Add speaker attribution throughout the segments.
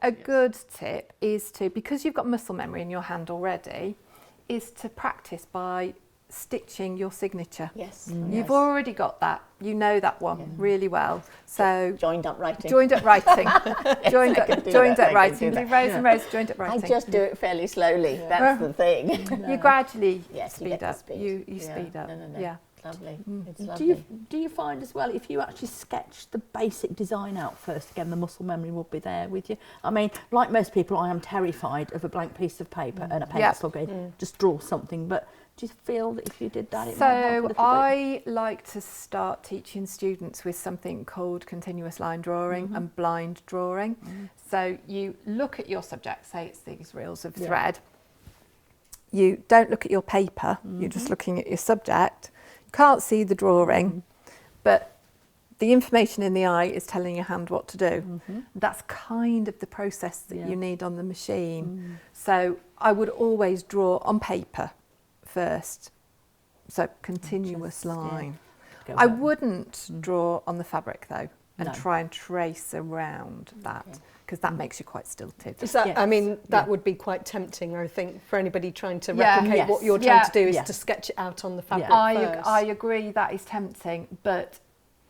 Speaker 1: A good tip is to, because you've got muscle memory in your hand already, is to practice by stitching your signature.
Speaker 2: Yes.
Speaker 1: You've already got that. You know that one really well. So
Speaker 2: joined up writing.
Speaker 1: Joined up writing. Joined up writing.
Speaker 2: Do
Speaker 1: Do rows and rows of joined up writing.
Speaker 2: I just do it fairly slowly. That's the thing.
Speaker 1: You gradually
Speaker 2: speed
Speaker 1: up.
Speaker 2: speed.
Speaker 1: You speed up.
Speaker 2: No.
Speaker 1: Yeah.
Speaker 2: Lovely. It's lovely.
Speaker 3: Do you find as well, if you actually sketch the basic design out first, again, the muscle memory will be there with you? I mean, like most people, I am terrified of a blank piece of paper and a pencil going, just draw something. But do you feel that if you did that, it might help a little bit?
Speaker 1: I like to start teaching students with something called continuous line drawing and blind drawing. So you look at your subject, say it's these reels of thread. You don't look at your paper, you're just looking at your subject. Can't see the drawing, but the information in the eye is telling your hand what to do. That's kind of the process that you need on the machine. So I would always draw on paper first, so continuous line. I wouldn't draw on the fabric though and try and trace around that, because that makes you quite stilted.
Speaker 4: Is that, I mean, that would be quite tempting, I think, for anybody trying to replicate what you're trying to do, is to sketch it out on the fabric first.
Speaker 1: I agree, that is tempting, but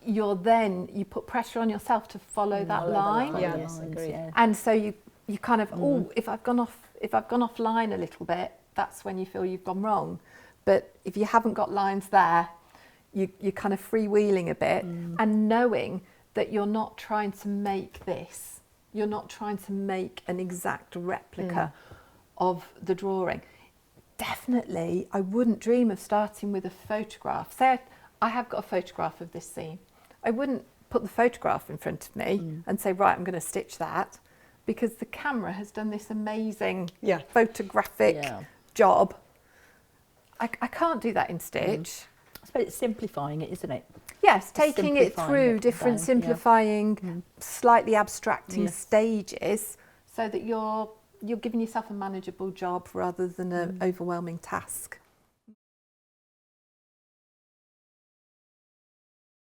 Speaker 1: you put pressure on yourself to follow that line.
Speaker 4: Yes, agreed.
Speaker 1: And so you kind of, if I've gone off line a little bit, that's when you feel you've gone wrong. But if you haven't got lines there, you're kind of freewheeling a bit, and knowing that you're not trying to make this. You're not trying to make an exact replica of the drawing. Definitely, I wouldn't dream of starting with a photograph. Say I have got a photograph of this scene. I wouldn't put the photograph in front of me and say, right, I'm going to stitch that, because the camera has done this amazing photographic job. I can't do that in stitch.
Speaker 3: I suppose it's simplifying it, isn't it?
Speaker 1: Yes, taking it through different simplifying, slightly abstracting stages, so that you're giving yourself a manageable job rather than an overwhelming task.